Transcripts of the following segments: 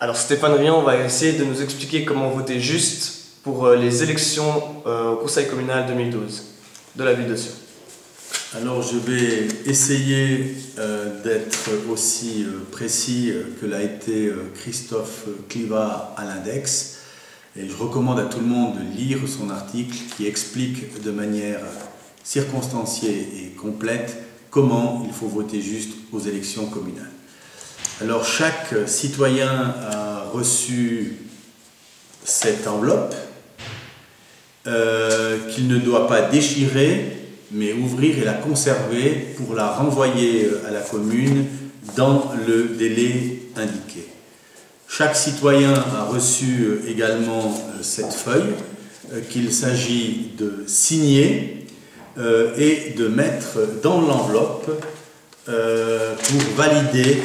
Alors Stéphane Riant va essayer de nous expliquer comment voter juste pour les élections au Conseil communal 2012 de la ville de Sion. Alors je vais essayer d'être aussi précis que l'a été Christophe Clivat à l'Index, et je recommande à tout le monde de lire son article qui explique de manière circonstanciée et complète comment il faut voter juste aux élections communales. Alors chaque citoyen a reçu cette enveloppe qu'il ne doit pas déchirer, mais ouvrir et la conserver pour la renvoyer à la commune dans le délai indiqué. Chaque citoyen a reçu également cette feuille qu'il s'agit de signer et de mettre dans l'enveloppe pour valider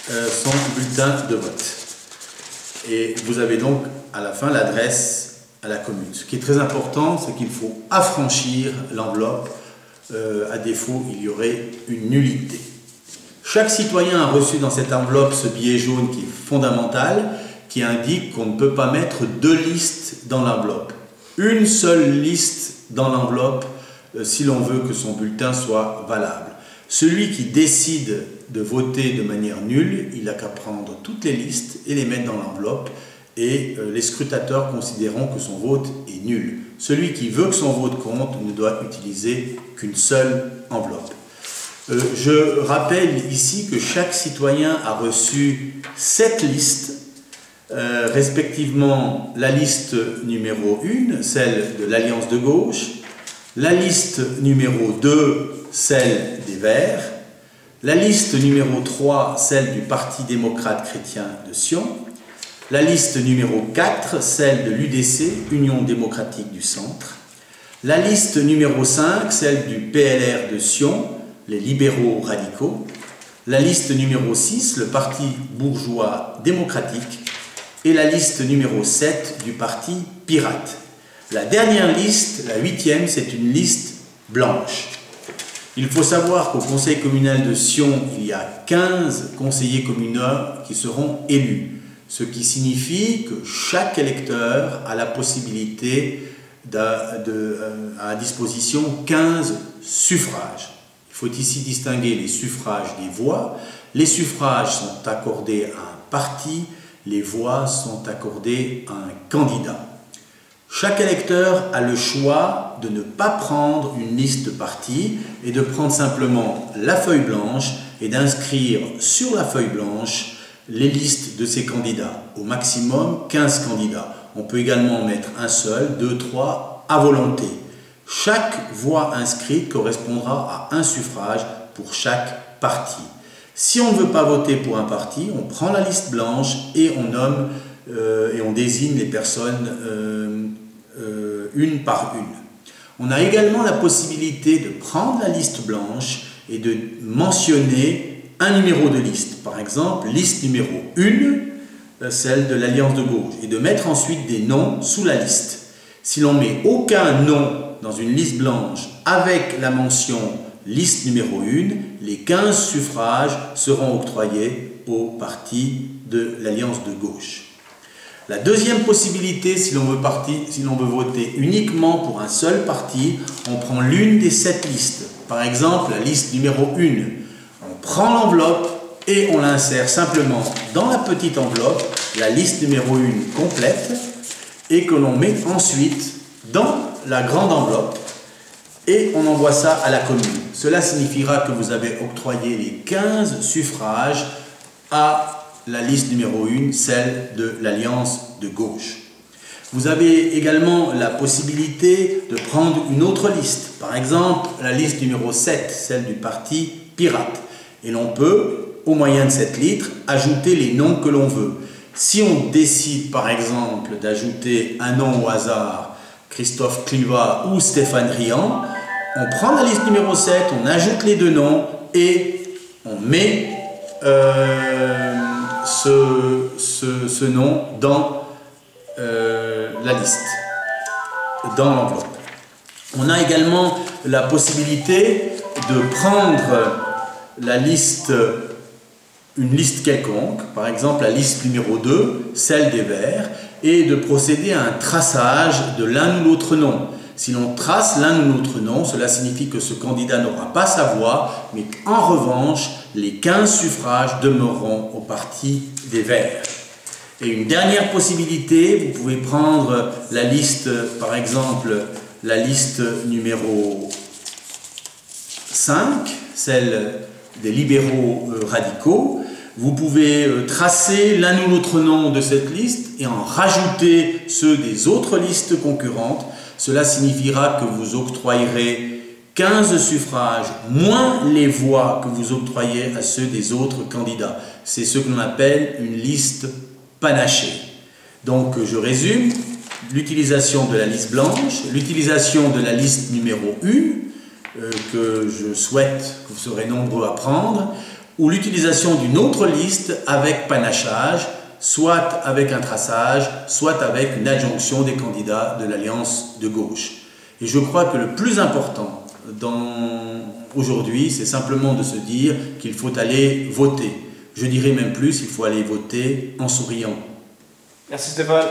son bulletin de vote. Et vous avez donc à la fin l'adresse à la commune. Ce qui est très important, c'est qu'il faut affranchir l'enveloppe, à défaut il y aurait une nullité. Chaque citoyen a reçu dans cette enveloppe ce billet jaune qui est fondamental, qui indique qu'on ne peut pas mettre deux listes dans l'enveloppe. Une seule liste dans l'enveloppe si l'on veut que son bulletin soit valable. Celui qui décide de voter de manière nulle, il n'a qu'à prendre toutes les listes et les mettre dans l'enveloppe, et les scrutateurs considéreront que son vote est nul. Celui qui veut que son vote compte ne doit utiliser qu'une seule enveloppe. Je rappelle ici que chaque citoyen a reçu 7 listes, respectivement la liste numéro 1, celle de l'Alliance de gauche, la liste numéro 2, celle des Verts, la liste numéro 3, celle du Parti démocrate chrétien de Sion, la liste numéro 4, celle de l'UDC, Union démocratique du centre, la liste numéro 5, celle du PLR de Sion, les libéraux radicaux, la liste numéro 6, le Parti bourgeois démocratique, et la liste numéro 7 du Parti pirate. La dernière liste, la 8e, c'est une liste blanche. Il faut savoir qu'au Conseil communal de Sion, il y a 15 conseillers communaux qui seront élus, ce qui signifie que chaque électeur a la possibilité à disposition 15 suffrages. Il faut ici distinguer les suffrages des voix. Les suffrages sont accordés à un parti, les voix sont accordées à un candidat. Chaque électeur a le choix de ne pas prendre une liste de parti et de prendre simplement la feuille blanche et d'inscrire sur la feuille blanche les listes de ces candidats. Au maximum 15 candidats. On peut également mettre un seul, 2, 3 à volonté. Chaque voix inscrite correspondra à un suffrage pour chaque parti. Si on ne veut pas voter pour un parti, on prend la liste blanche et on nomme et on désigne les personnes une par une. On a également la possibilité de prendre la liste blanche et de mentionner un numéro de liste. Par exemple, liste numéro 1, celle de l'Alliance de gauche, et de mettre ensuite des noms sous la liste. Si l'on met aucun nom dans une liste blanche avec la mention liste numéro 1, les 15 suffrages seront octroyés au parti de l'Alliance de gauche. La deuxième possibilité, si l'on veut voter uniquement pour un seul parti, on prend l'une des 7 listes. Par exemple, la liste numéro 1. On prend l'enveloppe et on l'insère simplement dans la petite enveloppe, la liste numéro 1 complète, et que l'on met ensuite dans la grande enveloppe et on envoie ça à la commune. Cela signifiera que vous avez octroyé les 15 suffrages à la liste numéro 1, celle de l'Alliance de gauche. Vous avez également la possibilité de prendre une autre liste, par exemple la liste numéro 7, celle du Parti pirate. Et l'on peut, au moyen de cette liste, ajouter les noms que l'on veut. Si on décide par exemple d'ajouter un nom au hasard, Christophe Clivat ou Stéphane Riant, on prend la liste numéro 7, on ajoute les deux noms et on met ce nom dans la liste, dans l'enveloppe. On a également la possibilité de prendre la liste une liste quelconque, par exemple la liste numéro 2, celle des Verts, et de procéder à un traçage de l'un ou l'autre nom. Si l'on trace l'un ou l'autre nom, cela signifie que ce candidat n'aura pas sa voix, mais qu'en revanche, les 15 suffrages demeureront au parti des Verts. Et une dernière possibilité, vous pouvez prendre la liste, par exemple, la liste numéro 5, celle des libéraux radicaux. Vous pouvez tracer l'un ou l'autre nom de cette liste et en rajouter ceux des autres listes concurrentes. Cela signifiera que vous octroyerez 15 suffrages moins les voix que vous octroyez à ceux des autres candidats. C'est ce que l'on appelle une liste panachée. Donc je résume, l'utilisation de la liste blanche, l'utilisation de la liste numéro 1, que je souhaite que vous serez nombreux à prendre, ou l'utilisation d'une autre liste avec panachage, soit avec un traçage, soit avec une adjonction des candidats de l'Alliance de gauche. Et je crois que le plus important aujourd'hui, c'est simplement de se dire qu'il faut aller voter. Je dirais même plus, il faut aller voter en souriant. Merci Stéphane.